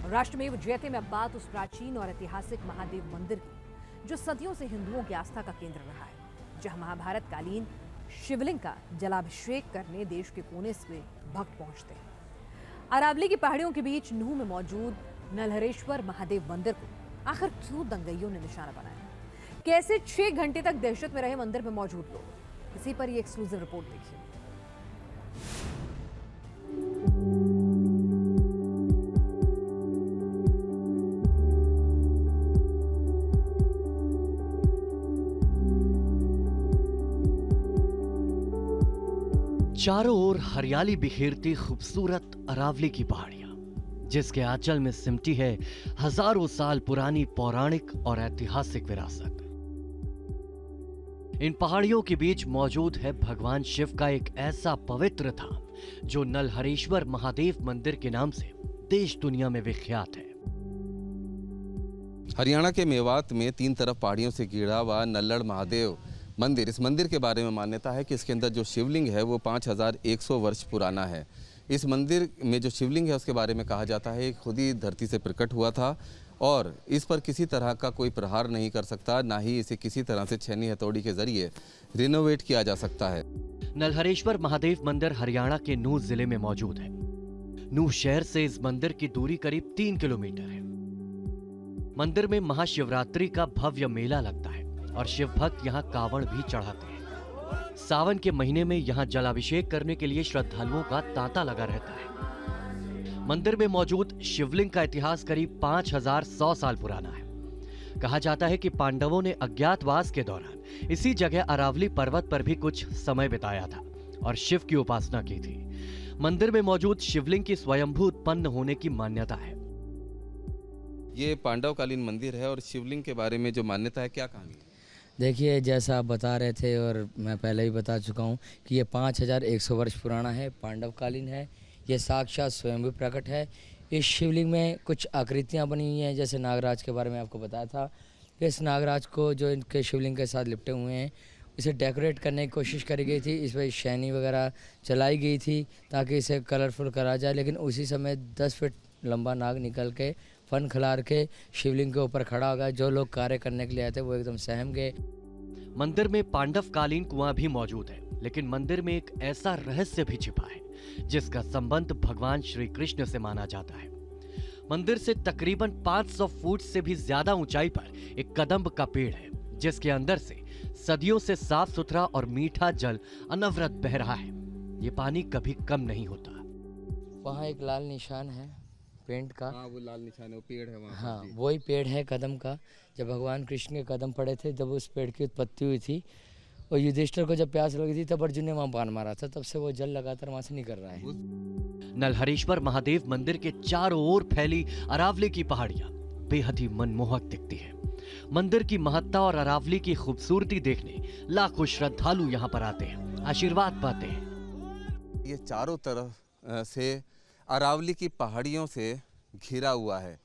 राष्ट्रमेव जयते में अब बात उस प्राचीन और ऐतिहासिक महादेव मंदिर की जो सदियों से हिंदुओं की आस्था का केंद्र रहा है, जहां महाभारत कालीन शिवलिंग का जलाभिषेक करने देश के कोने से भक्त पहुंचते हैं। अरावली की पहाड़ियों के बीच नूह में मौजूद नलहरेश्वर महादेव मंदिर को आखिर क्यों दंगइयों ने निशाना बनाया? कैसे 6 घंटे तक दहशत में रहे मंदिर में मौजूद लोग? इसी पर ये एक्सक्लूसिव रिपोर्ट देखिए। चारों ओर हरियाली बिखेरती खूबसूरत अरावली की पहाड़ियां, जिसके आंचल में सिमटी है हजारों साल पुरानी पौराणिक और ऐतिहासिक विरासत। इन पहाड़ियों के बीच मौजूद है भगवान शिव का एक ऐसा पवित्र धाम जो नलहरेश्वर महादेव मंदिर के नाम से देश दुनिया में विख्यात है। हरियाणा के मेवात में 3 तरफ पहाड़ियों से घिरा हुआ नल्लड़ महादेव मंदिर, इस मंदिर के बारे में मान्यता है कि इसके अंदर जो शिवलिंग है वो 5100 वर्ष पुराना है। इस मंदिर में जो शिवलिंग है उसके बारे में कहा जाता है खुद ही धरती से प्रकट हुआ था और इस पर किसी तरह का कोई प्रहार नहीं कर सकता, ना ही इसे किसी तरह से छेनी हथौड़ी के जरिए रिनोवेट किया जा सकता है। नलहरेश्वर महादेव मंदिर हरियाणा के नूह जिले में मौजूद है। नूह शहर से इस मंदिर की दूरी करीब 3 किलोमीटर है। मंदिर में महाशिवरात्रि का भव्य मेला लगता है और शिव भक्त यहाँ कावड़ भी चढ़ाते हैं। सावन के महीने में यहाँ जलाभिषेक करने के लिए श्रद्धालुओं का तांता लगा रहता है। मंदिर में मौजूद शिवलिंग का इतिहास करीब 5100 साल पुराना है। कहा जाता है कि पांडवों ने अज्ञातवास के दौरान इसी जगह अरावली पर्वत पर भी कुछ समय बिताया था और शिव की उपासना की थी। मंदिर में मौजूद शिवलिंग की स्वयंभू उत्पन्न होने की मान्यता है। ये पांडवकालीन मंदिर है और शिवलिंग के बारे में जो मान्यता है, क्या कहानी है? देखिए, जैसा आप बता रहे थे और मैं पहले भी बता चुका हूँ कि ये 5100 वर्ष पुराना है, पांडवकालीन है। ये साक्षात स्वयं प्रकट है। इस शिवलिंग में कुछ आकृतियाँ बनी हुई हैं, जैसे नागराज के बारे में आपको बताया था। इस नागराज को जो इनके शिवलिंग के साथ लिपटे हुए हैं, इसे डेकोरेट करने की कोशिश करी गई थी। इस पर शैनी वगैरह चलाई गई थी ताकि इसे कलरफुल करा जाए, लेकिन उसी समय 10 फीट लंबा नाग निकल के फन खिलार के शिवलिंग के ऊपर खड़ा हो गया। जो लोग कार्य करने के लिए आए थे वो एकदम सहम गए। मंदिर में पांडवकालीन कुआं भी मौजूद है, लेकिन मंदिर में एक ऐसा रहस्य भी छिपा है जिसका संबंध भगवान श्री कृष्ण से माना जाता है। मंदिर से तकरीबन 500 फुट से भी ज्यादा ऊंचाई पर एक कदम्ब का पेड़ है, जिसके अंदर से सदियों से साफ सुथरा और मीठा जल अनवरत बह रहा है। ये पानी कभी कम नहीं होता। वहाँ एक लाल निशान है पेंट का। हाँ, वो लाल निशान है, वो पेड़ है वहाँ। हाँ, वही पेड़ है कदम का। जब भगवान कृष्ण के कदम पड़े थे, जब उस पेड़ की उत्पत्ति हुई थी और युधिष्ठिर को जब प्यास लगी थी तब अर्जुन ने वहाँ बाण मारा था। तब से वो जल लगातार वहाँ से निकल रहा है। नलहरेश्वर महादेव मंदिर के चारों ओर फैली अरावली की पहाड़ियां बेहद ही मनमोहक दिखती है। मंदिर की महत्ता और अरावली की खूबसूरती देखने लाखों श्रद्धालु यहाँ पर आते हैं, आशीर्वाद पाते हैं। ये चारों तरफ से अरावली की पहाड़ियों से घिरा हुआ है।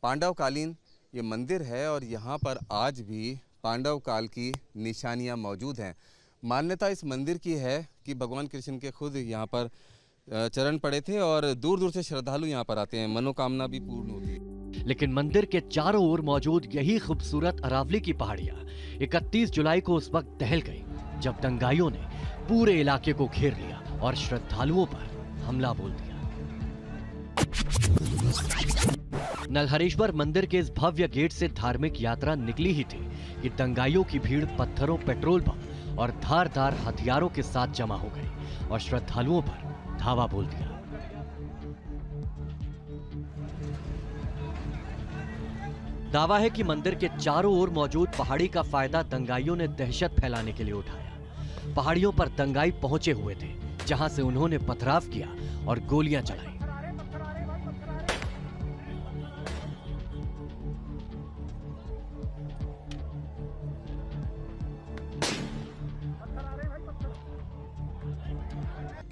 पांडवकालीन ये मंदिर है और यहाँ पर आज भी पांडव काल की निशानियाँ मौजूद हैं। मान्यता इस मंदिर की है कि भगवान कृष्ण के खुद यहाँ पर चरण पड़े थे और दूर दूर से श्रद्धालु यहाँ पर आते हैं, मनोकामना भी पूर्ण होती है। लेकिन मंदिर के चारों ओर मौजूद यही खूबसूरत अरावली की पहाड़ियां 31 जुलाई को उस वक्त दहल गई जब दंगाइयों ने पूरे इलाके को घेर लिया और श्रद्धालुओं पर हमला बोल दिया। नलहरेश्वर मंदिर के इस भव्य गेट से धार्मिक यात्रा निकली ही थी कि दंगाइयों की भीड़ पत्थरों, पेट्रोल बम और धारदार हथियारों के साथ जमा हो गई और श्रद्धालुओं पर धावा बोल दिया। दावा है कि मंदिर के चारों ओर मौजूद पहाड़ी का फायदा दंगाइयों ने दहशत फैलाने के लिए उठाया। पहाड़ियों पर दंगाई पहुंचे हुए थे, जहां से उन्होंने पथराव किया और गोलियां चलाई।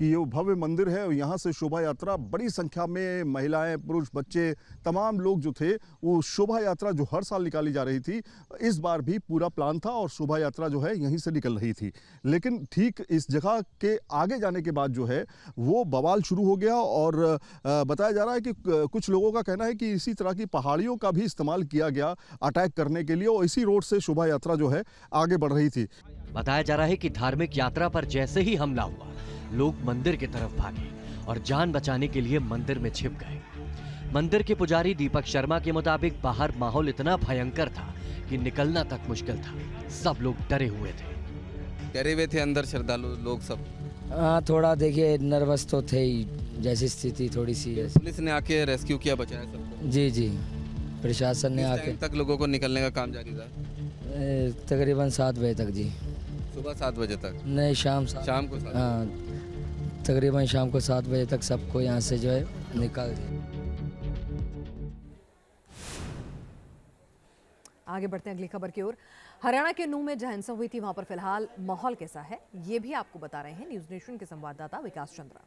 कि ये भव्य मंदिर है और यहाँ से शोभा यात्रा बड़ी संख्या में महिलाएं, पुरुष, बच्चे, तमाम लोग जो थे वो शोभा यात्रा जो हर साल निकाली जा रही थी, इस बार भी पूरा प्लान था और शोभा यात्रा जो है यहीं से निकल रही थी। लेकिन ठीक इस जगह के आगे जाने के बाद जो है वो बवाल शुरू हो गया और बताया जा रहा है कि कुछ लोगों का कहना है कि इसी तरह की पहाड़ियों का भी इस्तेमाल किया गया अटैक करने के लिए और इसी रोड से शोभा यात्रा जो है आगे बढ़ रही थी। बताया जा रहा है कि धार्मिक यात्रा पर जैसे ही हमला हुआ, लोग मंदिर की तरफ भागे और जान बचाने के लिए मंदिर में छिप गए। मंदिर के पुजारी दीपक शर्मा के मुताबिक बाहर माहौल इतना भयंकर था कि निकलना तक मुश्किल था। सब लोग डरे हुए थे। डरे हुए थे अंदर श्रद्धालु लोग सब? हाँ, थोड़ा देखिए नर्वस तो थे ही, जैसी स्थिति थोड़ी सी है। पुलिस ने आके रेस्क्यू किया, बचाया सबको? जी जी, प्रशासन ने किस आके टाइम तक लोगों को निकलने का काम जारी था? तकरीबन 7 बजे तक जी। सुबह 7 बजे तक? नहीं, शाम को 7 बजे। हाँ, तकरीबन शाम को 7 बजे तक सबको यहाँ से जो है निकाल दिया। आगे बढ़ते हैं अगली खबर की ओर। हरियाणा के नूह में जहां हिंसा हुई थी, वहां पर फिलहाल माहौल कैसा है, ये भी आपको बता रहे हैं न्यूज नेशन के संवाददाता विकास चंद्रा।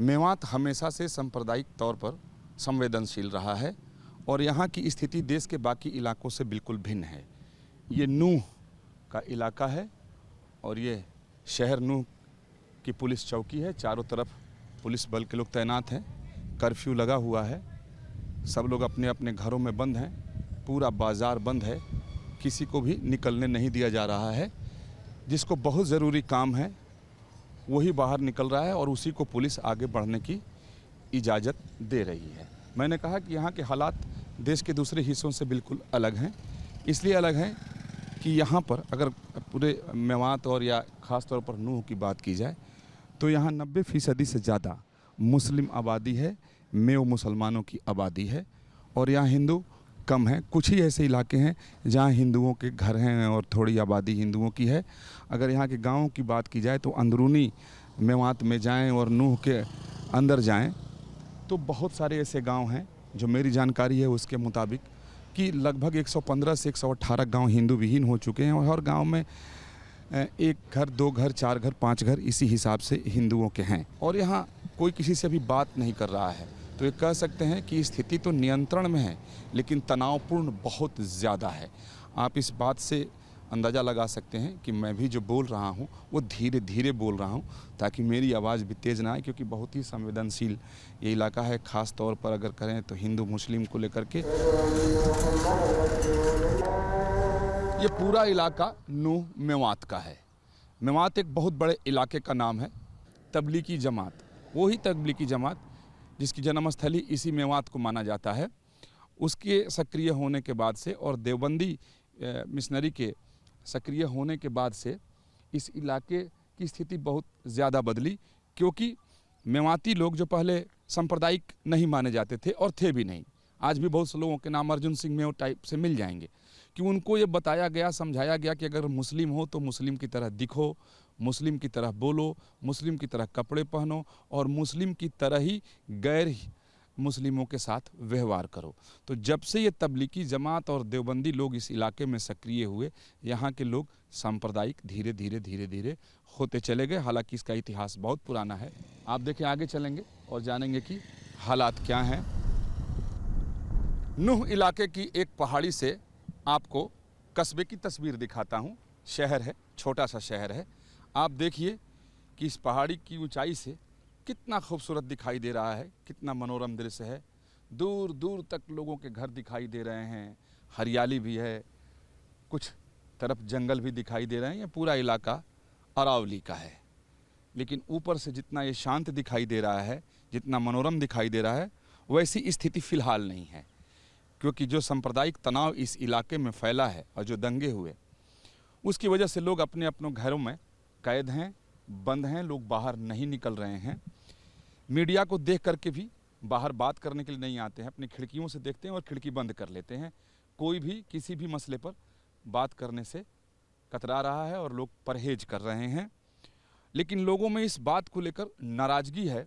मेवात हमेशा से सांप्रदायिक तौर पर संवेदनशील रहा है और यहाँ की स्थिति देश के बाकी इलाकों से बिल्कुल भिन्न है। ये नूह का इलाका है और ये शहर नूह की पुलिस चौकी है। चारों तरफ पुलिस बल के लोग तैनात हैं, कर्फ्यू लगा हुआ है, सब लोग अपने अपने घरों में बंद हैं, पूरा बाज़ार बंद है, किसी को भी निकलने नहीं दिया जा रहा है। जिसको बहुत ज़रूरी काम है वही बाहर निकल रहा है और उसी को पुलिस आगे बढ़ने की इजाज़त दे रही है। मैंने कहा कि यहाँ के हालात देश के दूसरे हिस्सों से बिल्कुल अलग हैं। इसलिए अलग हैं कि यहाँ पर अगर पूरे मेवात और या ख़ास तौर पर नूह की बात की जाए तो यहाँ 90% से ज़्यादा मुस्लिम आबादी है, मेव मुसलमानों की आबादी है और यहाँ हिंदू कम हैं। कुछ ही ऐसे इलाके हैं जहाँ हिंदुओं के घर हैं और थोड़ी आबादी हिंदुओं की है। अगर यहाँ के गाँवों की बात की जाए तो अंदरूनी मेवात में जाएं और नूह के अंदर जाएं तो बहुत सारे ऐसे गांव हैं, जो मेरी जानकारी है उसके मुताबिक कि लगभग 115 से 118 गांव हिंदू विहीन हो चुके हैं और हर गांव में 1 घर, 2 घर, 4 घर, 5 घर इसी हिसाब से हिंदुओं के हैं और यहाँ कोई किसी से भी बात नहीं कर रहा है। तो ये कह सकते हैं कि स्थिति तो नियंत्रण में है लेकिन तनावपूर्ण बहुत ज़्यादा है। आप इस बात से अंदाज़ा लगा सकते हैं कि मैं भी जो बोल रहा हूँ वो धीरे धीरे बोल रहा हूँ ताकि मेरी आवाज़ भी तेज़ ना आए, क्योंकि बहुत ही संवेदनशील ये इलाका है। ख़ास तौर पर अगर करें तो हिंदू मुस्लिम को लेकर के ये पूरा इलाका नूह मेवात का है। मेवात एक बहुत बड़े इलाके का नाम है। तबलीगी जमात, वही तबलीगी जमात जिसकी जन्मस्थली इसी मेवात को माना जाता है, उसके सक्रिय होने के बाद से और देवबंदी मिशनरी के सक्रिय होने के बाद से इस इलाके की स्थिति बहुत ज़्यादा बदली, क्योंकि मेवाती लोग जो पहले सांप्रदायिक नहीं माने जाते थे और थे भी नहीं, आज भी बहुत से लोगों के नाम अर्जुन सिंह मेव टाइप से मिल जाएंगे, कि उनको ये बताया गया, समझाया गया कि अगर मुस्लिम हो तो मुस्लिम की तरह दिखो, मुस्लिम की तरह बोलो, मुस्लिम की तरह कपड़े पहनो और मुस्लिम की तरह ही गैर मुस्लिमों के साथ व्यवहार करो। तो जब से ये तबलीगी जमात और देवबंदी लोग इस इलाके में सक्रिय हुए, यहाँ के लोग सांप्रदायिक धीरे धीरे धीरे धीरे होते चले गए। हालांकि इसका इतिहास बहुत पुराना है। आप देखें, आगे चलेंगे और जानेंगे कि हालात क्या हैं। नूह इलाके की एक पहाड़ी से आपको कस्बे की तस्वीर दिखाता हूँ। शहर है, छोटा सा शहर है। आप देखिए कि इस पहाड़ी की ऊंचाई से कितना खूबसूरत दिखाई दे रहा है, कितना मनोरम दृश्य है। दूर दूर तक लोगों के घर दिखाई दे रहे हैं, हरियाली भी है, कुछ तरफ जंगल भी दिखाई दे रहे हैं। ये पूरा इलाका अरावली का है। लेकिन ऊपर से जितना ये शांत दिखाई दे रहा है, जितना मनोरम दिखाई दे रहा है, वैसी स्थिति फ़िलहाल नहीं है, क्योंकि जो सांप्रदायिक तनाव इस इलाके में फैला है और जो दंगे हुए, उसकी वजह से लोग अपने अपने घरों में कैद हैं, बंद हैं, लोग बाहर नहीं निकल रहे हैं। मीडिया को देख करके भी बाहर बात करने के लिए नहीं आते हैं, अपनी खिड़कियों से देखते हैं और खिड़की बंद कर लेते हैं। कोई भी किसी भी मसले पर बात करने से कतरा रहा है और लोग परहेज कर रहे हैं। लेकिन लोगों में इस बात को लेकर नाराज़गी है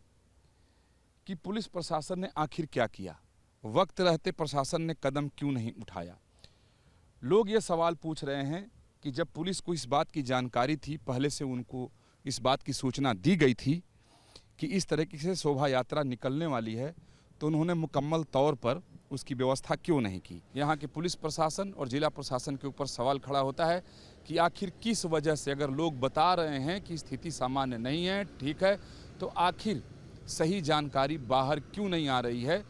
कि पुलिस प्रशासन ने आखिर क्या किया, वक्त रहते प्रशासन ने कदम क्यों नहीं उठाया। लोग ये सवाल पूछ रहे हैं कि जब पुलिस को इस बात की जानकारी थी, पहले से उनको इस बात की सूचना दी गई थी कि इस तरीके से शोभा यात्रा निकलने वाली है, तो उन्होंने मुकम्मल तौर पर उसकी व्यवस्था क्यों नहीं की। यहाँ के पुलिस प्रशासन और जिला प्रशासन के ऊपर सवाल खड़ा होता है कि आखिर किस वजह से, अगर लोग बता रहे हैं कि स्थिति सामान्य नहीं है, ठीक है, तो आखिर सही जानकारी बाहर क्यों नहीं आ रही है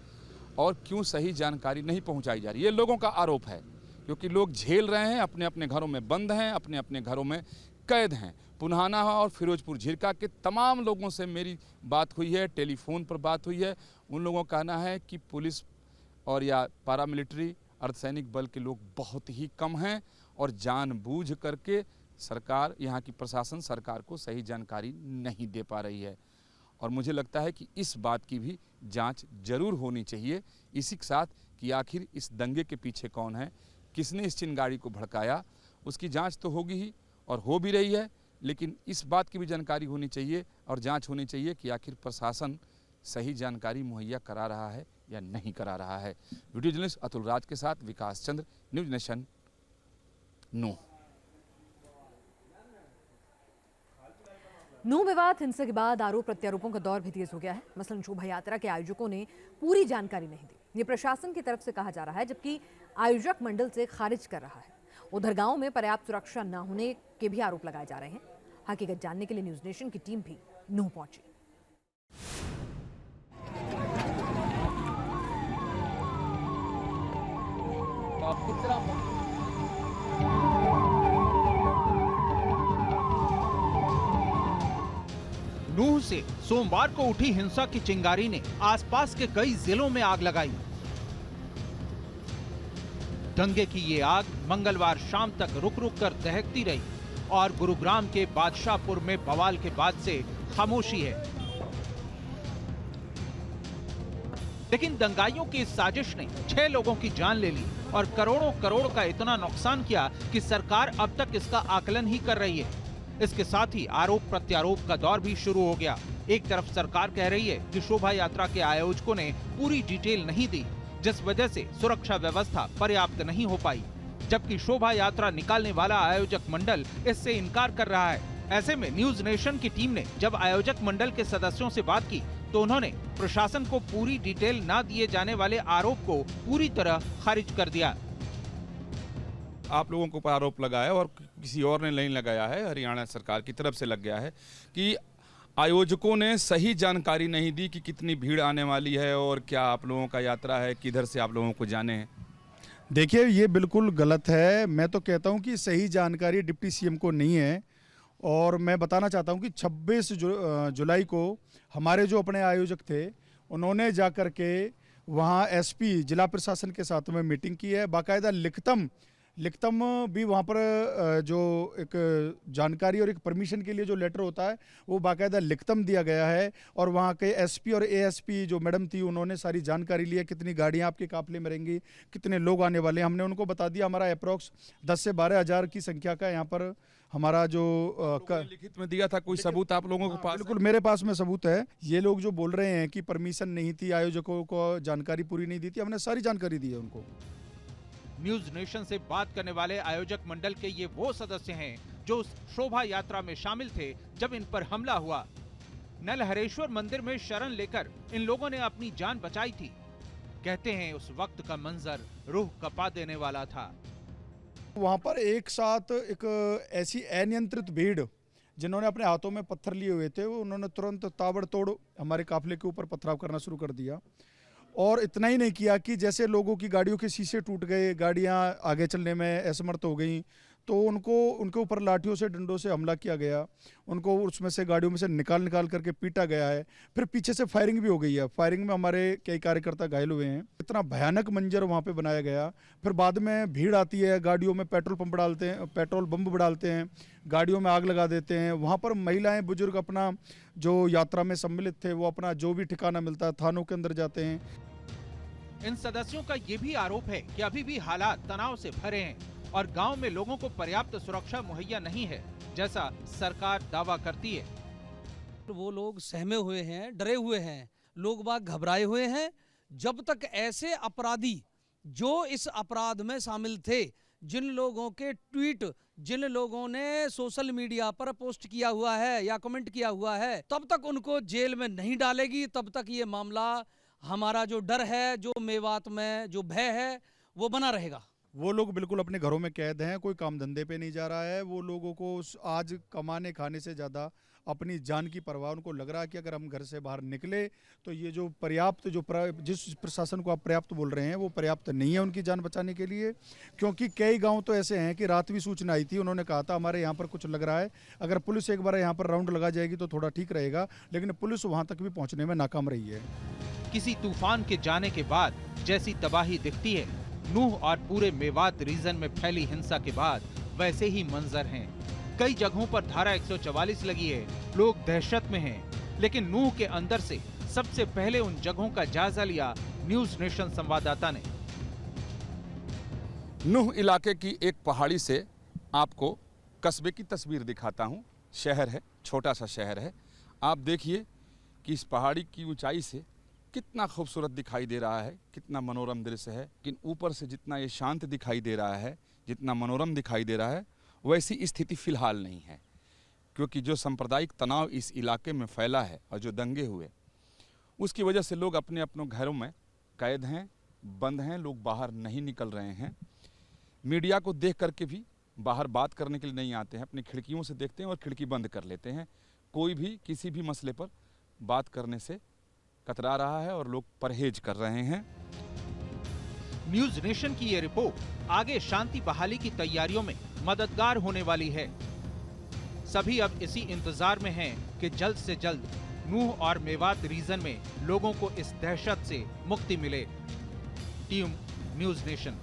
और क्यों सही जानकारी नहीं पहुँचाई जा रही है। ये लोगों का आरोप है, क्योंकि लोग झेल रहे हैं, अपने अपने घरों में बंद हैं, अपने अपने घरों में कैद हैं। पुन्हाना और फिरोजपुर झिरका के तमाम लोगों से मेरी बात हुई है, टेलीफोन पर बात हुई है। उन लोगों का कहना है कि पुलिस और या पारामिलिट्री अर्धसैनिक बल के लोग बहुत ही कम हैं और जानबूझ करके सरकार, यहाँ की प्रशासन सरकार को सही जानकारी नहीं दे पा रही है। और मुझे लगता है कि इस बात की भी जांच जरूर होनी चाहिए, इसी के साथ कि आखिर इस दंगे के पीछे कौन है, किसने इस चिंगारी को भड़काया, उसकी जांच तो होगी ही और हो भी रही है, लेकिन इस बात की भी जानकारी होनी चाहिए और जांच होनी चाहिए कि आखिर प्रशासन सही जानकारी मुहैया करा रहा है या नहीं करा रहा है। वीडियो जर्नलिस्ट अतुल राज के साथ विकास चंद्र, न्यूज नेशन, नूह। नूह विवाद हिंसा के बाद आरोप प्रत्यारोपों का दौर भी तेज हो गया है। मसलन शोभा यात्रा के आयोजकों ने पूरी जानकारी नहीं दी, ये प्रशासन की तरफ से कहा जा रहा है, जबकि आयोजक मंडल से खारिज कर रहा है। उधर गांव में पर्याप्त सुरक्षा न होने के भी आरोप लगाए जा रहे हैं। हकीकत जानने के लिए न्यूज नेशन की टीम भी नूह पहुंची। नूह से सोमवार को उठी हिंसा की चिंगारी ने आसपास के कई जिलों में आग लगाई। दंगे की ये आग मंगलवार शाम तक रुक रुक कर दहकती रही और गुरुग्राम के बादशाहपुर में बवाल के बाद से खामोशी है। लेकिन दंगाइयों की इस साजिश ने 6 लोगों की जान ले ली और करोड़ों करोड़ का इतना नुकसान किया कि सरकार अब तक इसका आकलन ही कर रही है। इसके साथ ही आरोप प्रत्यारोप का दौर भी शुरू हो गया। एक तरफ सरकार कह रही है कि शोभा यात्रा के आयोजकों ने पूरी डिटेल नहीं दी, जिस वजह से सुरक्षा व्यवस्था पर्याप्त नहीं हो पाई, जबकि शोभा यात्रा निकालने वाला आयोजक मंडल इससे इनकार कर रहा है। ऐसे में न्यूज नेशन की टीम ने जब आयोजक मंडल के सदस्यों से बात की तो उन्होंने प्रशासन को पूरी डिटेल न दिए जाने वाले आरोप को पूरी तरह खारिज कर दिया। आप लोगों के ऊपर आरोप लगाया और किसी और ने नहीं लगाया है, हरियाणा सरकार की तरफ से लग गया है कि आयोजकों ने सही जानकारी नहीं दी कि कितनी भीड़ आने वाली है और क्या आप लोगों का यात्रा है, किधर से आप लोगों को जाने हैं। देखिए, ये बिल्कुल गलत है। मैं तो कहता हूँ कि सही जानकारी डिप्टी सीएम को नहीं है। और मैं बताना चाहता हूँ कि 26 जुलाई को हमारे जो अपने आयोजक थे उन्होंने जाकर के वहाँ एसपी जिला प्रशासन के साथ में मीटिंग की है। बाकायदा लिखतम भी वहाँ पर जो एक जानकारी और एक परमिशन के लिए जो लेटर होता है वो बाकायदा लिखतम दिया गया है। और वहाँ के एसपी और एएसपी जो मैडम थी उन्होंने सारी जानकारी ली है, कितनी गाड़ियाँ आपके काफले में रहेंगी, कितने लोग आने वाले हैं। हमने उनको बता दिया हमारा अप्रॉक्स 10 से 12 हज़ार की संख्या का यहाँ पर हमारा जो लिखित में दिया था। कोई सबूत आप लोगों के पास? बिल्कुल, मेरे पास में सबूत है। ये लोग जो बोल रहे हैं कि परमिशन नहीं थी, आयोजकों को जानकारी पूरी नहीं दी थी, हमने सारी जानकारी दी है उनको। न्यूज नेशन से बात करने वाले आयोजक मंडल के ये वो सदस्य हैं जो उस शोभा यात्रा में शामिल थे जब इन पर हमला हुआ। नलहरेश्वर मंदिर में शरण लेकर इन लोगों ने अपनी जान बचाई थी। कहते हैं उस वक्त का मंजर रूह कपा देने वाला था। वहाँ पर एक साथ एक ऐसी अनियंत्रित भीड़ जिन्होंने अपने हाथों में पत्थर लिए हुए थे, उन्होंने तुरंत ताबड़तोड़ हमारे काफिले के ऊपर पथराव करना शुरू कर दिया। और इतना ही नहीं किया कि जैसे लोगों की गाड़ियों के शीशे टूट गए, गाड़ियां आगे चलने में असमर्थ हो गई, तो उनके ऊपर लाठियों से, डंडों से हमला किया गया। उनको उसमें से गाड़ियों में से निकाल करके पीटा गया है। फिर पीछे से फायरिंग भी हो गई है। फायरिंग में हमारे कई कार्यकर्ता घायल हुए हैं। इतना भयानक मंजर वहाँ पे बनाया गया। फिर बाद में भीड़ आती है, गाड़ियों में पेट्रोल बम डालते हैं, गाड़ियों में आग लगा देते हैं। वहाँ पर महिलाएं, बुजुर्ग अपना जो यात्रा में सम्मिलित थे वो अपना जो भी ठिकाना मिलता है थानों के अंदर जाते हैं। इन सदस्यों का ये भी आरोप है कि अभी भी हालात तनाव से भरे हैं और गांव में लोगों को पर्याप्त सुरक्षा मुहैया नहीं है, जैसा सरकार दावा करती है। वो लोग सहमे हुए हैं, डरे हुए हैं, लोग बाग घबराए हुए हैं। जब तक ऐसे अपराधी जो इस अपराध में शामिल थे, जिन लोगों के ट्वीट, जिन लोगों ने सोशल मीडिया पर पोस्ट किया हुआ है या कमेंट किया हुआ है, तब तक उनको जेल में नहीं डालेगी, तब तक ये मामला, हमारा जो डर है, जो मेवात में जो भय है, वो बना रहेगा। वो लोग बिल्कुल अपने घरों में कैद हैं, कोई काम धंधे पे नहीं जा रहा है। वो लोगों को आज कमाने खाने से ज़्यादा अपनी जान की परवाह, उनको लग रहा है कि अगर हम घर से बाहर निकले तो ये जो पर्याप्त जिस प्रशासन को आप पर्याप्त बोल रहे हैं वो पर्याप्त नहीं है उनकी जान बचाने के लिए। क्योंकि कई गांव तो ऐसे हैं कि रात भी सूचना आई थी, उन्होंने कहा था हमारे यहाँ पर कुछ लग रहा है, अगर पुलिस एक बार यहाँ पर राउंड लगा जाएगी तो थोड़ा ठीक रहेगा, लेकिन पुलिस वहाँ तक भी पहुँचने में नाकाम रही है। किसी तूफान के जाने के बाद जैसी तबाही दिखती है, नूह और पूरे मेवात रीजन में फैली हिंसा के बाद वैसे ही मंजर हैं। कई जगहों पर धारा 144 लगी है, लोग दहशत में हैं। लेकिन नूह के अंदर से सबसे पहले उन जगहों का जायजा लिया न्यूज नेशन संवाददाता ने। नूह इलाके की एक पहाड़ी से आपको कस्बे की तस्वीर दिखाता हूँ। शहर है, छोटा सा शहर है। आप देखिए कि इस पहाड़ी की ऊंचाई से कितना खूबसूरत दिखाई दे रहा है, कितना मनोरम दृश्य है। लेकिन ऊपर से जितना ये शांत दिखाई दे रहा है, जितना मनोरम दिखाई दे रहा है, वैसी स्थिति फिलहाल नहीं है। क्योंकि जो सांप्रदायिक तनाव इस इलाके में फैला है और जो दंगे हुए, उसकी वजह से लोग अपने अपने घरों में कैद हैं, बंद हैं, लोग बाहर नहीं निकल रहे हैं। मीडिया को देख करके भी बाहर बात करने के लिए नहीं आते हैं, अपनी खिड़कियों से देखते हैं और खिड़की बंद कर लेते हैं। कोई भी किसी भी मसले पर बात करने से कतरा रहा है और लोग परहेज कर रहे हैं। न्यूज नेशन की ये रिपोर्ट आगे शांति बहाली की तैयारियों में मददगार होने वाली है। सभी अब इसी इंतजार में हैं कि जल्द से जल्द नूह और मेवात रीजन में लोगों को इस दहशत से मुक्ति मिले। Team news nation.